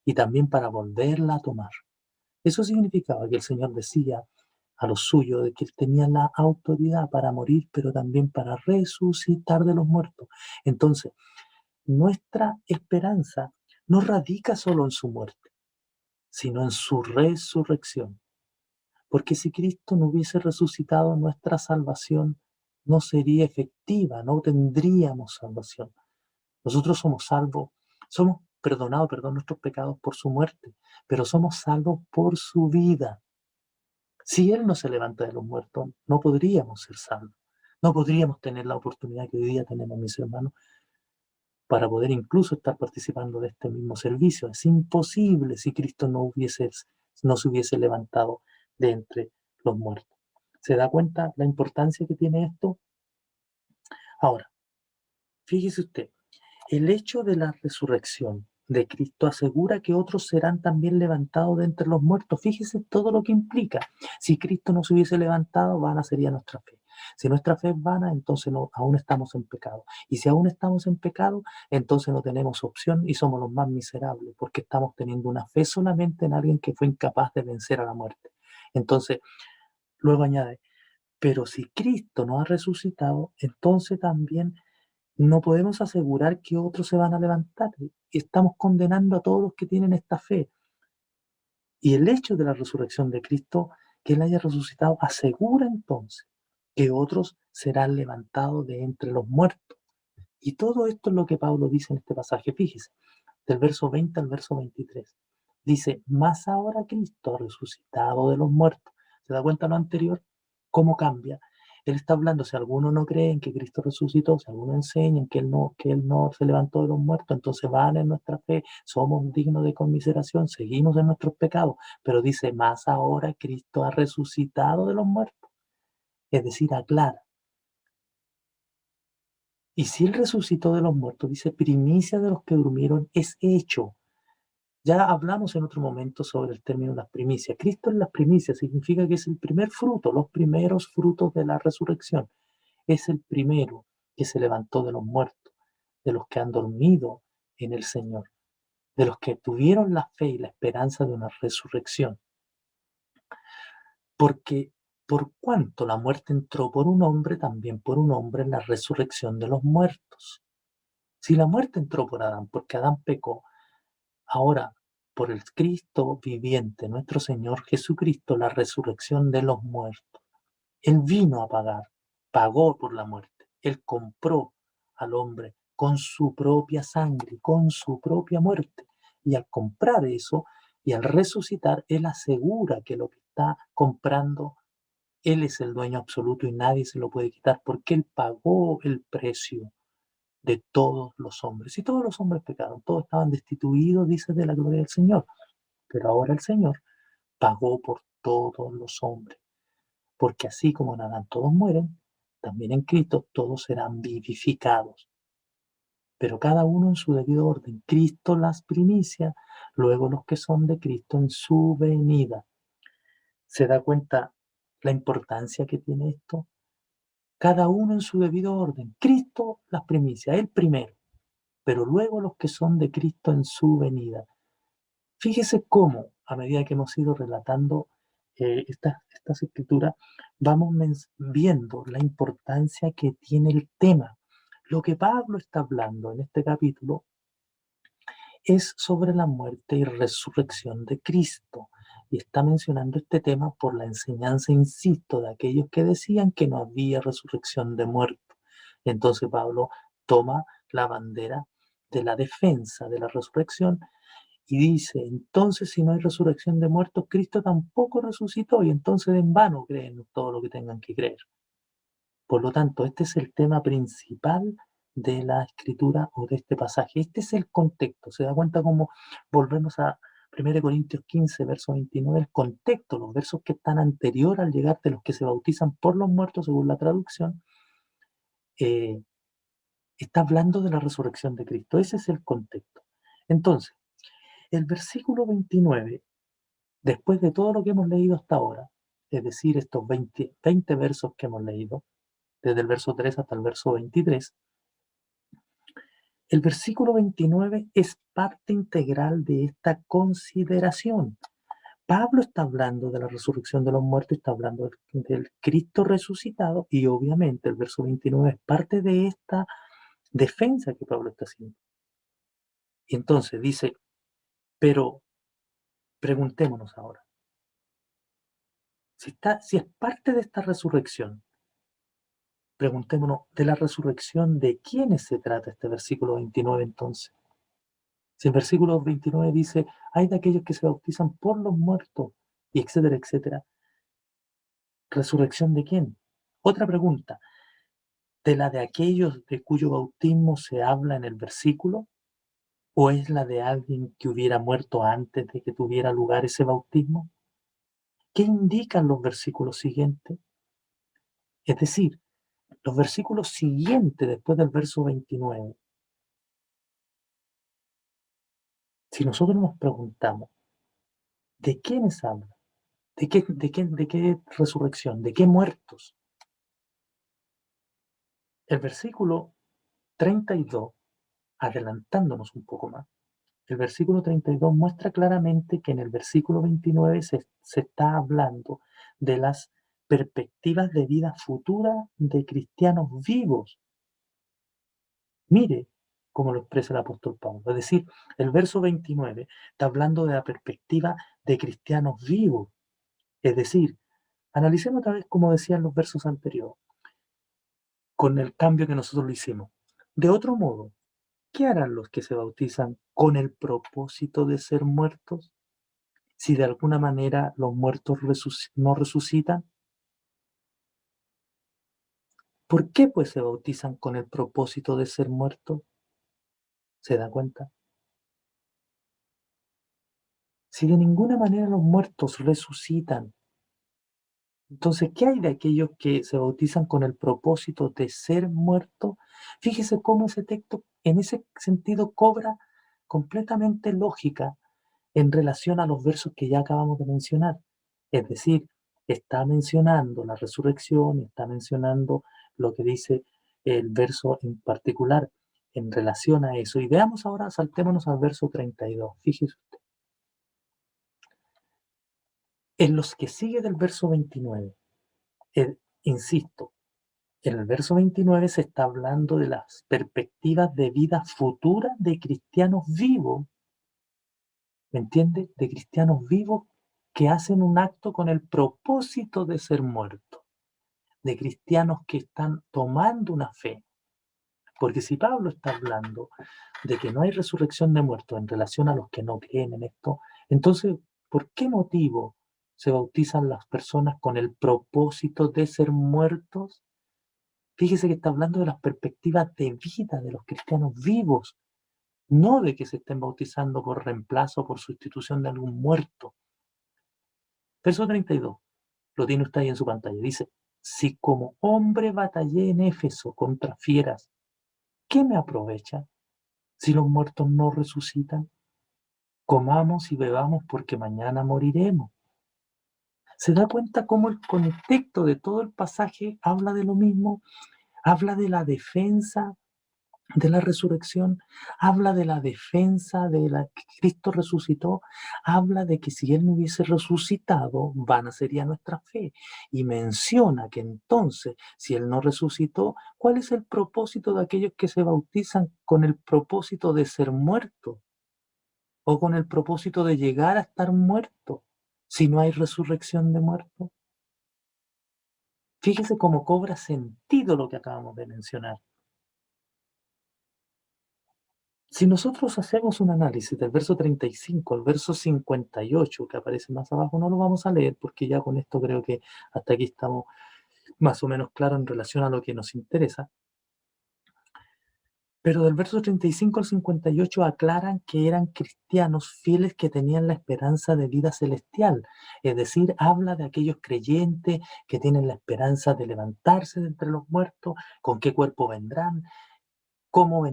y también para volverla a tomar. Eso significaba que el Señor decía a los suyos de que Él tenía la autoridad para morir, pero también para resucitar de los muertos. Entonces, nuestra esperanza no radica solo en su muerte, sino en su resurrección. Porque si Cristo no hubiese resucitado, nuestra salvación no sería efectiva, no tendríamos salvación. Nosotros somos salvos, somos perdonados, perdón, nuestros pecados por su muerte, pero somos salvos por su vida. Si Él no se levanta de los muertos, no podríamos ser salvos. No podríamos tener la oportunidad que hoy día tenemos, mis hermanos, para poder incluso estar participando de este mismo servicio. Es imposible si Cristo no se hubiese levantado de entre los muertos. ¿Se da cuenta la importancia que tiene esto? Ahora, fíjese usted, el hecho de la resurrección de Cristo asegura que otros serán también levantados de entre los muertos. Fíjese todo lo que implica. Si Cristo no se hubiese levantado, vana sería nuestra fe. Si nuestra fe es vana, entonces no, aún estamos en pecado. Y si aún estamos en pecado, entonces no tenemos opción y somos los más miserables, porque estamos teniendo una fe solamente en alguien que fue incapaz de vencer a la muerte. Entonces, luego añade, pero si Cristo no ha resucitado, entonces también no podemos asegurar que otros se van a levantar. Estamos condenando a todos los que tienen esta fe. Y el hecho de la resurrección de Cristo, que Él haya resucitado, asegura entonces que otros serán levantados de entre los muertos. Y todo esto es lo que Pablo dice en este pasaje. Fíjese, del verso 20 al verso 23. Dice, más ahora Cristo ha resucitado de los muertos. ¿Se da cuenta lo anterior? ¿Cómo cambia? Él está hablando, si algunos no creen que Cristo resucitó, si algunos enseñan que él no se levantó de los muertos, entonces van en nuestra fe, somos dignos de conmiseración, seguimos en nuestros pecados. Pero dice, más ahora Cristo ha resucitado de los muertos. Es decir, aclara. Y si Él resucitó de los muertos, dice, primicia de los que durmieron es hecho. Ya hablamos en otro momento sobre el término las primicias. Cristo en las primicias significa que es el primer fruto, los primeros frutos de la resurrección. Es el primero que se levantó de los muertos, de los que han dormido en el Señor, de los que tuvieron la fe y la esperanza de una resurrección. Porque por cuanto la muerte entró por un hombre, también por un hombre la resurrección de los muertos. Si la muerte entró por Adán, porque Adán pecó, ahora, por el Cristo viviente, nuestro Señor Jesucristo, la resurrección de los muertos. Él vino a pagar, pagó por la muerte. Él compró al hombre con su propia sangre, con su propia muerte. Y al comprar eso y al resucitar, Él asegura que lo que está comprando Él es el dueño absoluto y nadie se lo puede quitar porque Él pagó el precio de todos los hombres. Y todos los hombres pecaron, todos estaban destituidos, dice, de la gloria del Señor. Pero ahora el Señor pagó por todos los hombres, porque así como en Adán todos mueren, también en Cristo todos serán vivificados, pero cada uno en su debido orden. Cristo las primicias, luego los que son de Cristo en su venida. ¿Se da cuenta la importancia que tiene esto? Cada uno en su debido orden. Cristo las primicias, el primero, pero luego los que son de Cristo en su venida. Fíjese cómo, a medida que hemos ido relatando estas escrituras, vamos viendo la importancia que tiene el tema. Lo que Pablo está hablando en este capítulo es sobre la muerte y resurrección de Cristo. Y está mencionando este tema por la enseñanza, insisto, de aquellos que decían que no había resurrección de muertos. Entonces Pablo toma la bandera de la defensa de la resurrección y dice, entonces si no hay resurrección de muertos, Cristo tampoco resucitó y entonces en vano creen todo lo que tengan que creer. Por lo tanto, este es el tema principal de la escritura o de este pasaje. Este es el contexto. ¿Se da cuenta cómo volvemos a 1 Corintios 15, verso 29? El contexto, los versos que están anterior al llegar de los que se bautizan por los muertos, según la traducción, eh, está hablando de la resurrección de Cristo. Ese es el contexto. Entonces, el versículo 29, después de todo lo que hemos leído hasta ahora, es decir, estos 20 versos que hemos leído, desde el verso 3 hasta el verso 23, el versículo 29 es parte integral de esta consideración. Pablo está hablando de la resurrección de los muertos, está hablando del Cristo resucitado y obviamente el verso 29 es parte de esta defensa que Pablo está haciendo. Y entonces dice, pero preguntémonos ahora, si es parte de esta resurrección, preguntémonos, ¿de la resurrección de quiénes se trata este versículo 29 entonces? Si el versículo 29 dice, hay de aquellos que se bautizan por los muertos, y etcétera, etcétera. ¿Resurrección de quién? Otra pregunta, ¿de la de aquellos de cuyo bautismo se habla en el versículo? ¿O es la de alguien que hubiera muerto antes de que tuviera lugar ese bautismo? ¿Qué indican los versículos siguientes? Es decir, los versículos siguientes después del verso 29. Si nosotros nos preguntamos, ¿de quiénes habla? ¿De qué resurrección? ¿De qué muertos? El versículo 32, adelantándonos un poco más, el versículo 32 muestra claramente que en el versículo 29 se está hablando de las perspectivas de vida futura de cristianos vivos. Mire cómo lo expresa el apóstol Pablo. Es decir, el verso 29 está hablando de la perspectiva de cristianos vivos. Es decir, analicemos otra vez como decían los versos anteriores, con el cambio que nosotros lo hicimos. De otro modo, ¿qué harán los que se bautizan con el propósito de ser muertos? Si de alguna manera los muertos no resucitan, ¿por qué pues se bautizan con el propósito de ser muertos? ¿Se da cuenta? Si de ninguna manera los muertos resucitan, entonces, ¿qué hay de aquellos que se bautizan con el propósito de ser muertos? Fíjese cómo ese texto en ese sentido cobra completamente lógica en relación a los versos que ya acabamos de mencionar. Es decir, está mencionando la resurrección, está mencionando lo que dice el verso en particular en relación a eso. Y veamos ahora, saltémonos al verso 32. Fíjese usted. En los que sigue del verso 29, insisto, en el verso 29 se está hablando de las perspectivas de vida futura de cristianos vivos. ¿Me entiende? De cristianos vivos que hacen un acto con el propósito de ser muertos, de cristianos que están tomando una fe. Porque si Pablo está hablando de que no hay resurrección de muertos en relación a los que no creen en esto, entonces, ¿por qué motivo, se bautizan las personas con el propósito de ser muertos. Fíjese que está hablando de las perspectivas de vida de los cristianos vivos, no de que se estén bautizando por reemplazo o por sustitución de algún muerto. Verso 32, lo tiene usted ahí en su pantalla, dice, si como hombre batallé en Éfeso contra fieras, ¿qué me aprovecha si los muertos no resucitan? Comamos y bebamos porque mañana moriremos. ¿Se da cuenta cómo el contexto de todo el pasaje habla de lo mismo? Habla de la defensa de la resurrección, habla de la defensa de la que Cristo resucitó, habla de que si Él no hubiese resucitado, vana sería nuestra fe. Y menciona que entonces, si Él no resucitó, ¿cuál es el propósito de aquellos que se bautizan con el propósito de ser muertos? ¿O con el propósito de llegar a estar muertos si no hay resurrección de muertos? Fíjese cómo cobra sentido lo que acabamos de mencionar. Si nosotros hacemos un análisis del verso 35 al verso 58, que aparece más abajo, no lo vamos a leer porque ya con esto creo que hasta aquí estamos más o menos claros en relación a lo que nos interesa. Pero del verso 35 al 58 aclaran que eran cristianos fieles que tenían la esperanza de vida celestial. Es decir, habla de aquellos creyentes que tienen la esperanza de levantarse de entre los muertos, con qué cuerpo vendrán, cómo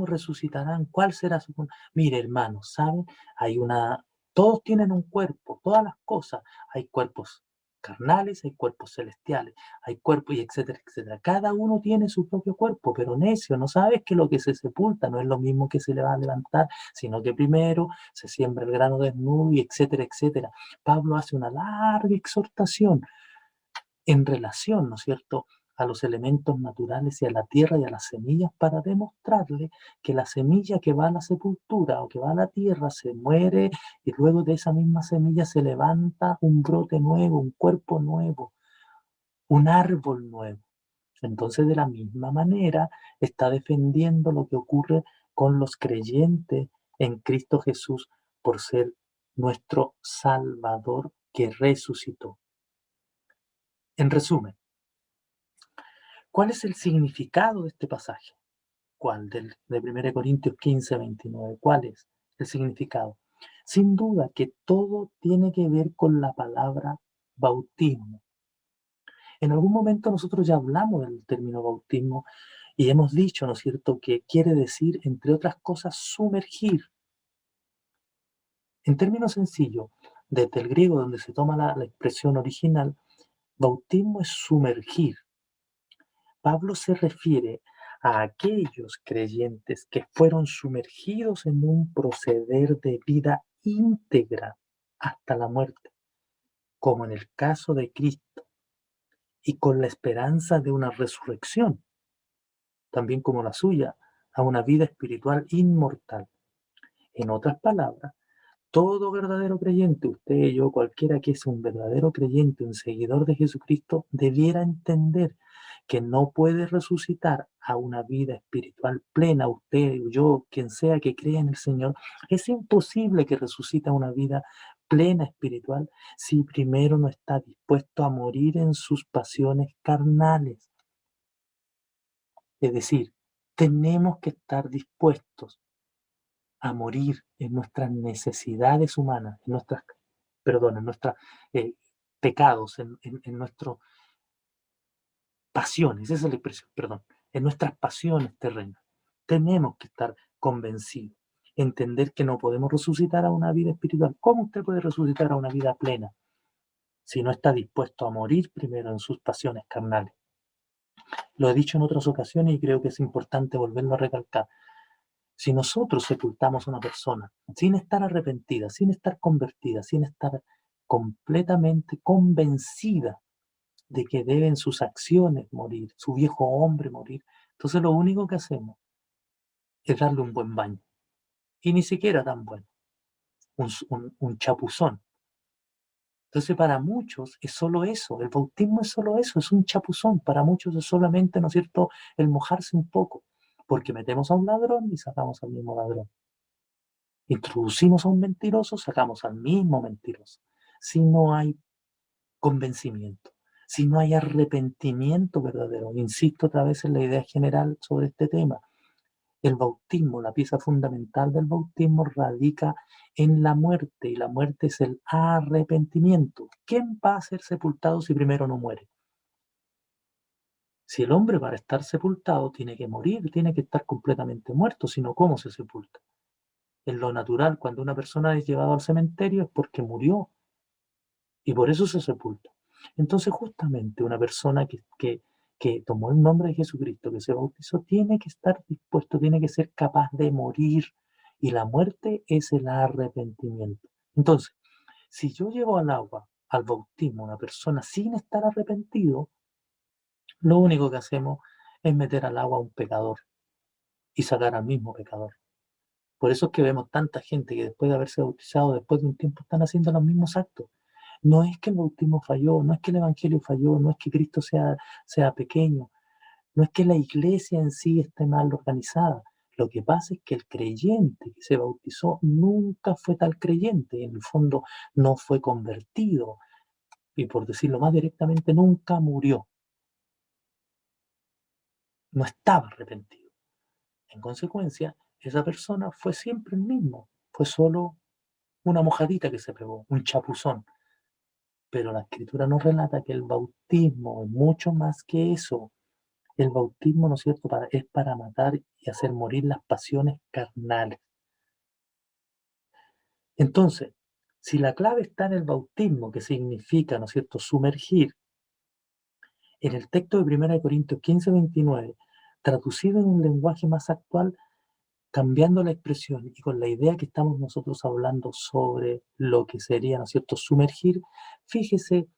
resucitarán, cuál será su... Mire, hermanos, ¿saben? Hay una... Todos tienen un cuerpo, todas las cosas. Hay cuerpos carnales, hay cuerpos celestiales, hay cuerpos y etcétera, etcétera. Cada uno tiene su propio cuerpo, pero necio, no sabes que lo que se sepulta no es lo mismo que se le va a levantar, sino que primero se siembra el grano desnudo y etcétera, etcétera. Pablo hace una larga exhortación en relación, ¿no es cierto?, a los elementos naturales y a la tierra y a las semillas para demostrarle que la semilla que va a la sepultura o que va a la tierra se muere y luego de esa misma semilla se levanta un brote nuevo, un cuerpo nuevo, un árbol nuevo. Entonces, de la misma manera, está defendiendo lo que ocurre con los creyentes en Cristo Jesús por ser nuestro Salvador que resucitó. En resumen, ¿cuál es el significado de este pasaje? ¿Cuál? De 1 Corintios 15, 29. ¿Cuál es el significado? Sin duda que todo tiene que ver con la palabra bautismo. En algún momento nosotros ya hablamos del término bautismo y hemos dicho, ¿no es cierto?, que quiere decir, entre otras cosas, sumergir. En términos sencillos, desde el griego donde se toma la expresión original, bautismo es sumergir. Pablo se refiere a aquellos creyentes que fueron sumergidos en un proceder de vida íntegra hasta la muerte, como en el caso de Cristo, y con la esperanza de una resurrección, también como la suya, a una vida espiritual inmortal. En otras palabras, todo verdadero creyente, usted, yo, cualquiera que es un verdadero creyente, un seguidor de Jesucristo, debiera entender que no puede resucitar a una vida espiritual plena, usted, yo, quien sea que crea en el Señor. Es imposible que resucite a una vida plena espiritual si primero no está dispuesto a morir en sus pasiones carnales. Es decir, tenemos que estar dispuestos a morir en nuestras necesidades humanas, en nuestros pecados, en nuestras pasiones, esa es la expresión, perdón, en nuestras pasiones terrenas. Tenemos que estar convencidos, entender que no podemos resucitar a una vida espiritual. ¿Cómo usted puede resucitar a una vida plena si no está dispuesto a morir primero en sus pasiones carnales? Lo he dicho en otras ocasiones y creo que es importante volverlo a recalcar. Si nosotros sepultamos a una persona sin estar arrepentida, sin estar convertida, sin estar completamente convencida de que deben sus acciones morir, su viejo hombre morir, entonces lo único que hacemos es darle un buen baño. Y ni siquiera tan bueno, un chapuzón. Entonces para muchos es solo eso, el bautismo es solo eso, es un chapuzón. Para muchos es solamente, ¿no es cierto?, el mojarse un poco, porque metemos a un ladrón y sacamos al mismo ladrón. Introducimos a un mentiroso, sacamos al mismo mentiroso. si no hay convencimiento, si no hay arrepentimiento verdadero. Insisto otra vez en la idea general sobre este tema. El bautismo, la pieza fundamental del bautismo radica en la muerte, y la muerte es el arrepentimiento. ¿Quién va a ser sepultado si primero no muere? Si el hombre para estar sepultado tiene que morir, tiene que estar completamente muerto, sino ¿cómo se sepulta? En lo natural, cuando una persona es llevada al cementerio es porque murió y por eso se sepulta. Entonces, justamente una persona que tomó el nombre de Jesucristo, que se bautizó, tiene que estar dispuesto, tiene que ser capaz de morir. Y la muerte es el arrepentimiento. Entonces, si yo llevo al agua, al bautismo, a una persona sin estar arrepentido, lo único que hacemos es meter al agua a un pecador y sacar al mismo pecador. Por eso es que vemos tanta gente que después de haberse bautizado, después de un tiempo, están haciendo los mismos actos. No es que el bautismo falló, no es que el evangelio falló, no es que Cristo sea pequeño, no es que la iglesia en sí esté mal organizada. Lo que pasa es que el creyente que se bautizó nunca fue tal creyente, en el fondo no fue convertido y, por decirlo más directamente, nunca murió, no estaba arrepentido. En consecuencia, esa persona fue siempre el mismo, fue solo una mojadita que se pegó, un chapuzón. Pero la escritura nos relata que el bautismo es mucho más que eso. El bautismo, ¿no es cierto?, es para matar y hacer morir las pasiones carnales. Entonces, si la clave está en el bautismo, que significa, ¿no es cierto?, sumergir, en el texto de 1 Corintios 15:29, traducido en un lenguaje más actual, cambiando la expresión y con la idea que estamos nosotros hablando sobre lo que sería, ¿no es cierto?, sumergir, fíjese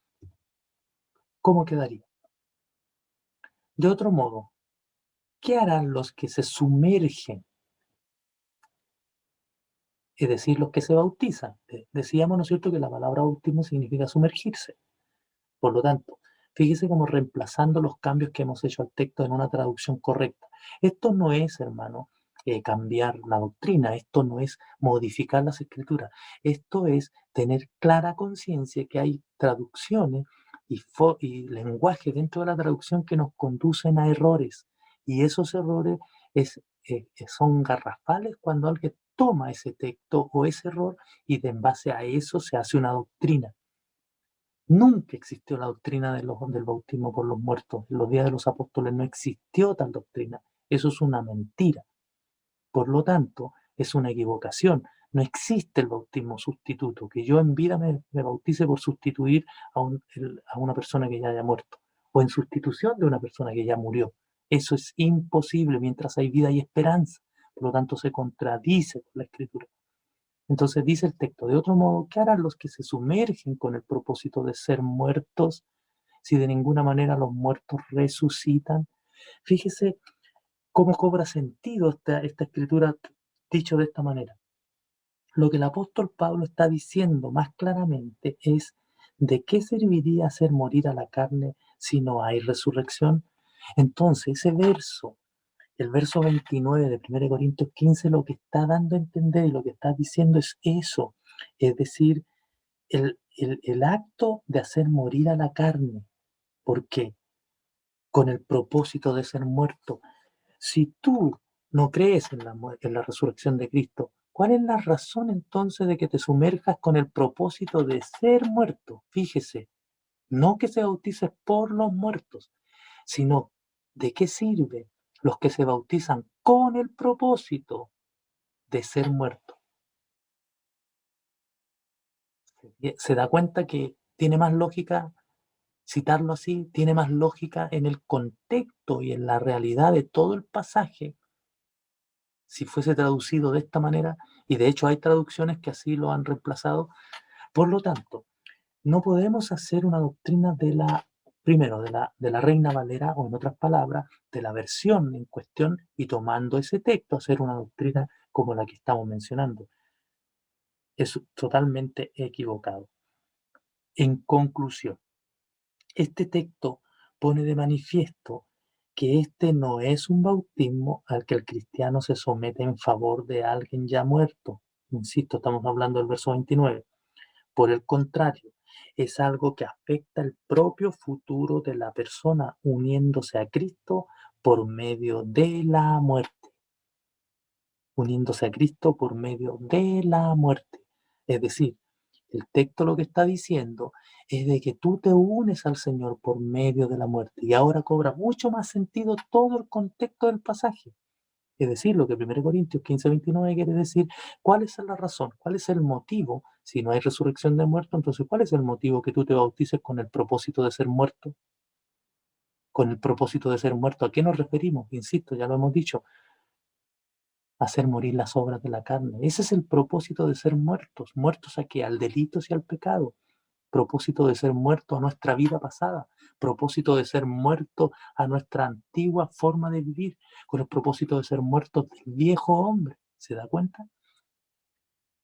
cómo quedaría. De otro modo, ¿qué harán los que se sumergen? Es decir, los que se bautizan. Decíamos, ¿no es cierto?, que la palabra bautismo significa sumergirse. Por lo tanto, fíjese cómo reemplazando los cambios que hemos hecho al texto en una traducción correcta. Esto no es, hermano, cambiar la doctrina, esto no es modificar las escrituras, esto es tener clara conciencia que hay traducciones y lenguaje dentro de la traducción que nos conducen a errores. Y esos errores son garrafales cuando alguien toma ese texto o ese error y en base a eso se hace una doctrina. Nunca existió la doctrina del bautismo por los muertos. En los días de los apóstoles no existió tal doctrina. Eso es una mentira. Por lo tanto, es una equivocación. No existe el bautismo sustituto, que yo en vida me bautice por sustituir a una persona que ya haya muerto, o en sustitución de una persona que ya murió. Eso es imposible mientras hay vida y esperanza. Por lo tanto, se contradice con la Escritura. Entonces dice el texto, de otro modo, ¿qué harán los que se sumergen con el propósito de ser muertos si de ninguna manera los muertos resucitan? Fíjese cómo cobra sentido esta escritura dicho de esta manera. Lo que el apóstol Pablo está diciendo más claramente es ¿de qué serviría hacer morir a la carne si no hay resurrección? Entonces, ese verso, el verso 29 de 1 Corintios 15, lo que está dando a entender y lo que está diciendo es eso, es decir, el acto de hacer morir a la carne. ¿Por qué? Con el propósito de ser muerto. Si tú no crees en la resurrección de Cristo, ¿cuál es la razón entonces de que te sumerjas con el propósito de ser muerto? Fíjese, no que se bautices por los muertos, sino de qué sirve los que se bautizan con el propósito de ser muerto. ¿Se da cuenta que tiene más lógica citarlo así? Tiene más lógica en el contexto y en la realidad de todo el pasaje si fuese traducido de esta manera, y de hecho hay traducciones que así lo han reemplazado. Por lo tanto, no podemos hacer una doctrina primero, de la Reina Valera, o en otras palabras, de la versión en cuestión, y tomando ese texto, hacer una doctrina como la que estamos mencionando. Es totalmente equivocado. En conclusión, este texto pone de manifiesto que este no es un bautismo al que el cristiano se somete en favor de alguien ya muerto. Insisto, estamos hablando del verso 29. Por el contrario, es algo que afecta el propio futuro de la persona uniéndose a Cristo por medio de la muerte, uniéndose a Cristo por medio de la muerte. Es decir, el texto lo que está diciendo es de que tú te unes al Señor por medio de la muerte. Y ahora cobra mucho más sentido todo el contexto del pasaje. Es decir, lo que 1 Corintios 15:29 quiere decir, ¿cuál es la razón? ¿Cuál es el motivo? Si no hay resurrección de muertos, entonces ¿cuál es el motivo que tú te bautices con el propósito de ser muerto? Con el propósito de ser muerto, ¿a qué nos referimos? Insisto, ya lo hemos dicho, hacer morir las obras de la carne. Ese es el propósito de ser muertos. ¿Muertos a qué? Al delito y al pecado. Propósito de ser muerto a nuestra vida pasada, propósito de ser muerto a nuestra antigua forma de vivir, con el propósito de ser muertos del viejo hombre. ¿Se da cuenta?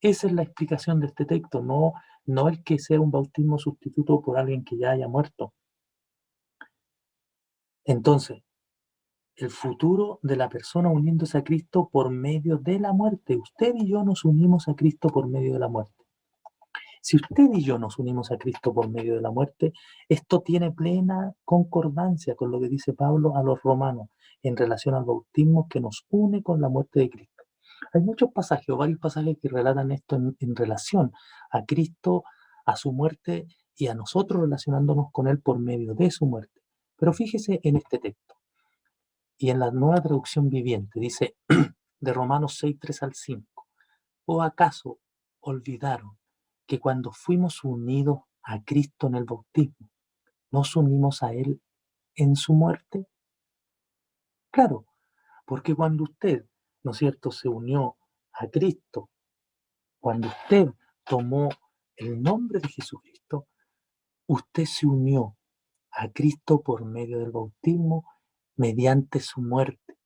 Esa es la explicación de este texto, no el que sea un bautismo sustituto por alguien que ya haya muerto. Entonces, el futuro de la persona uniéndose a Cristo por medio de la muerte. Usted y yo nos unimos a Cristo por medio de la muerte. Si usted y yo nos unimos a Cristo por medio de la muerte, esto tiene plena concordancia con lo que dice Pablo a los romanos en relación al bautismo que nos une con la muerte de Cristo. Hay muchos pasajes o varios pasajes que relatan esto en relación a Cristo, a su muerte y a nosotros relacionándonos con Él por medio de su muerte. Pero fíjese en este texto y en la nueva traducción viviente, dice de Romanos 6, 3 al 5. ¿O acaso olvidaron que cuando fuimos unidos a Cristo en el bautismo, nos unimos a Él en su muerte? Claro, porque cuando usted, ¿no es cierto?, se unió a Cristo, cuando usted tomó el nombre de Jesucristo, usted se unió a Cristo por medio del bautismo mediante su muerte.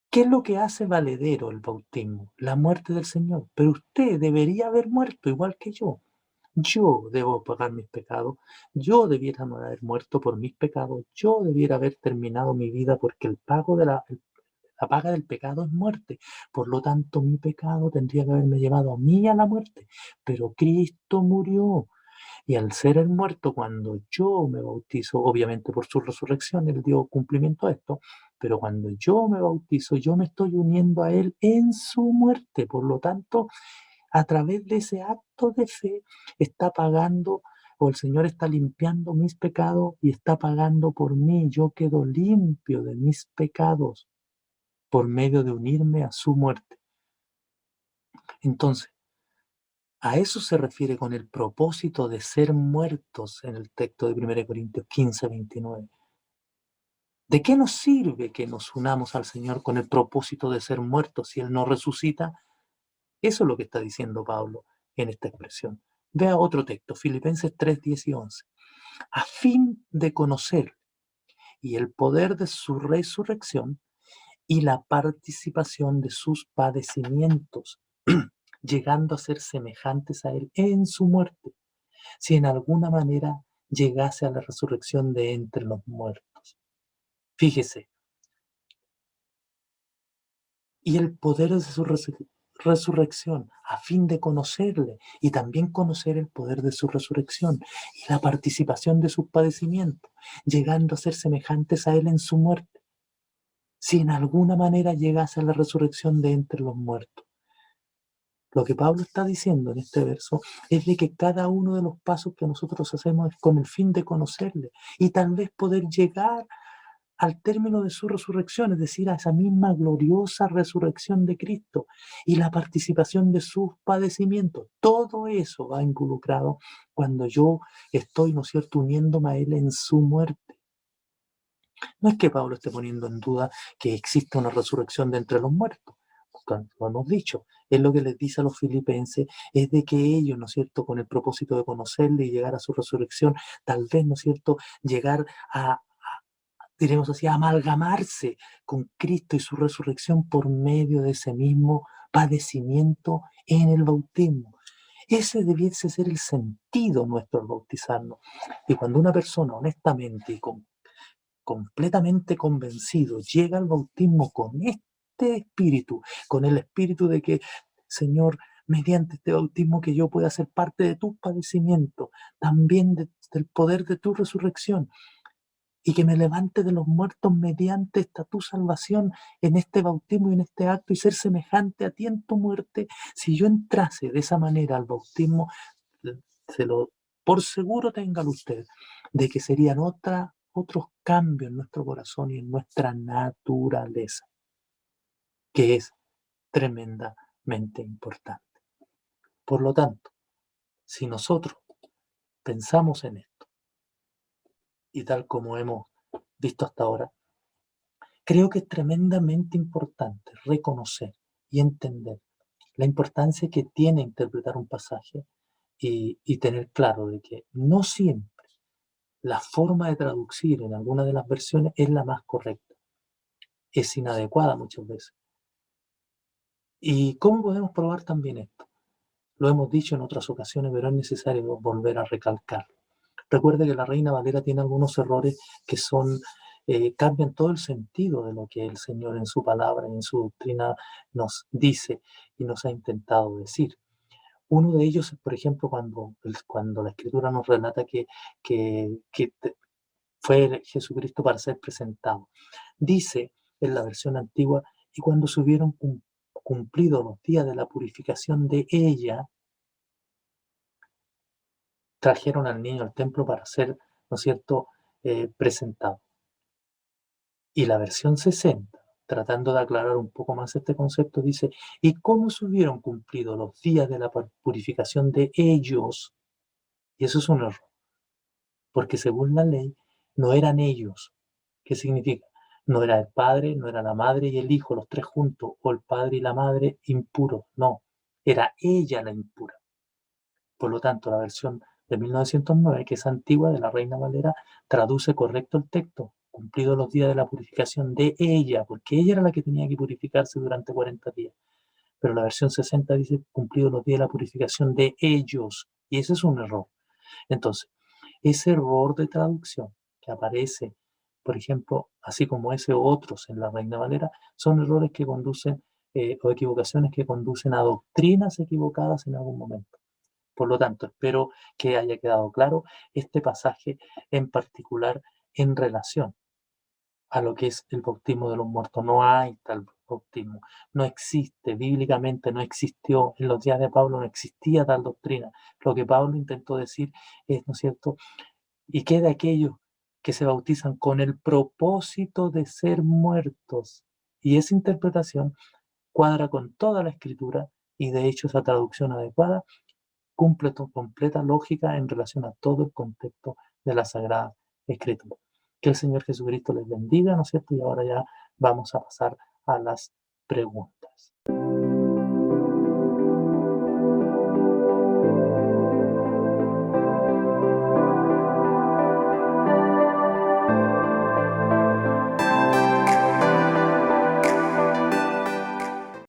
¿Qué es lo que hace valedero el bautismo? La muerte del Señor. Pero usted debería haber muerto igual que yo. Yo debo pagar mis pecados. Yo debiera no haber muerto por mis pecados. Yo debiera haber terminado mi vida porque el pago de la paga del pecado es muerte. Por lo tanto, mi pecado tendría que haberme llevado a mí a la muerte. Pero Cristo murió. Y al ser el muerto, cuando yo me bautizo, obviamente por su resurrección, Él dio cumplimiento a esto, pero cuando yo me bautizo, yo me estoy uniendo a Él en su muerte. Por lo tanto, a través de ese acto de fe, está pagando o el Señor está limpiando mis pecados y está pagando por mí. Yo quedo limpio de mis pecados por medio de unirme a su muerte. Entonces, a eso se refiere con el propósito de ser muertos en el texto de 1 Corintios 15:29. ¿De qué nos sirve que nos unamos al Señor con el propósito de ser muertos si Él no resucita? Eso es lo que está diciendo Pablo en esta expresión. Vea otro texto, Filipenses 3, 10 y 11. A fin de conocer y el poder de su resurrección y la participación de sus padecimientos, llegando a ser semejantes a Él en su muerte, si en alguna manera llegase a la resurrección de entre los muertos. Fíjese, y el poder de su resurrección, a fin de conocerle y también conocer el poder de su resurrección y la participación de sus padecimientos, llegando a ser semejantes a Él en su muerte, si en alguna manera llegase a la resurrección de entre los muertos. Lo que Pablo está diciendo en este verso es de que cada uno de los pasos que nosotros hacemos es con el fin de conocerle y tal vez poder llegar al término de su resurrección, es decir, a esa misma gloriosa resurrección de Cristo y la participación de sus padecimientos. Todo eso va involucrado cuando yo estoy, ¿no es cierto?, uniéndome a Él en su muerte. No es que Pablo esté poniendo en duda que exista una resurrección de entre los muertos. Lo hemos dicho, es lo que les dice a los filipenses, es de que ellos, ¿no es cierto?, con el propósito de conocerle y llegar a su resurrección, tal vez, ¿no es cierto?, llegar a diremos así, a amalgamarse con Cristo y su resurrección por medio de ese mismo padecimiento en el bautismo. Ese debiese ser el sentido nuestro al bautizarnos. Y cuando una persona honestamente y completamente convencido llega al bautismo con este espíritu, con el espíritu de que, Señor, mediante este bautismo que yo pueda ser parte de tus padecimientos, también del poder de tu resurrección, y que me levante de los muertos mediante esta tu salvación en este bautismo y en este acto y ser semejante a ti en tu muerte. Si yo entrase de esa manera al bautismo, se lo, por seguro téngalo usted, de que serían otros cambios en nuestro corazón y en nuestra naturaleza, que es tremendamente importante. Por lo tanto, si nosotros pensamos en esto, y tal como hemos visto hasta ahora, creo que es tremendamente importante reconocer y entender la importancia que tiene interpretar un pasaje y tener claro de que no siempre la forma de traducir en alguna de las versiones es la más correcta, es inadecuada muchas veces. ¿Y cómo podemos probar también esto? Lo hemos dicho en otras ocasiones, pero es necesario volver a recalcarlo. Recuerde que la Reina Valera tiene algunos errores que cambian todo el sentido de lo que el Señor en su palabra y en su doctrina nos dice y nos ha intentado decir. Uno de ellos es, por ejemplo, cuando la Escritura nos relata que fue Jesucristo para ser presentado. Dice en la versión antigua, y cuando se hubieron cumplido los días de la purificación de ella, trajeron al niño al templo para ser, ¿no es cierto?, presentado. Y la versión 60, tratando de aclarar un poco más este concepto, dice, y cómo se hubieron cumplido los días de la purificación de ellos, y eso es un error, porque según la ley, no eran ellos. ¿Qué significa? No era el padre, no era la madre y el hijo, los tres juntos, o el padre y la madre impuros, no, era ella la impura. Por lo tanto, la versión de 1909, que es antigua, de la Reina Valera, traduce correcto el texto, cumplidos los días de la purificación de ella, porque ella era la que tenía que purificarse durante 40 días. Pero la versión 60 dice cumplidos los días de la purificación de ellos, y ese es un error. Entonces, ese error de traducción que aparece, por ejemplo, así como ese otros en la Reina Valera, son errores que conducen o equivocaciones que conducen a doctrinas equivocadas en algún momento. Por lo tanto, espero que haya quedado claro este pasaje en particular en relación a lo que es el bautismo de los muertos. No hay tal bautismo, no existe, bíblicamente no existió, en los días de Pablo no existía tal doctrina. Lo que Pablo intentó decir es, ¿no es cierto?, y qué de aquellos que se bautizan con el propósito de ser muertos. Y esa interpretación cuadra con toda la escritura y de hecho esa traducción adecuada cumple completa lógica en relación a todo el contexto de la Sagrada Escritura. Que el Señor Jesucristo les bendiga, ¿no es cierto? Y ahora ya vamos a pasar a las preguntas.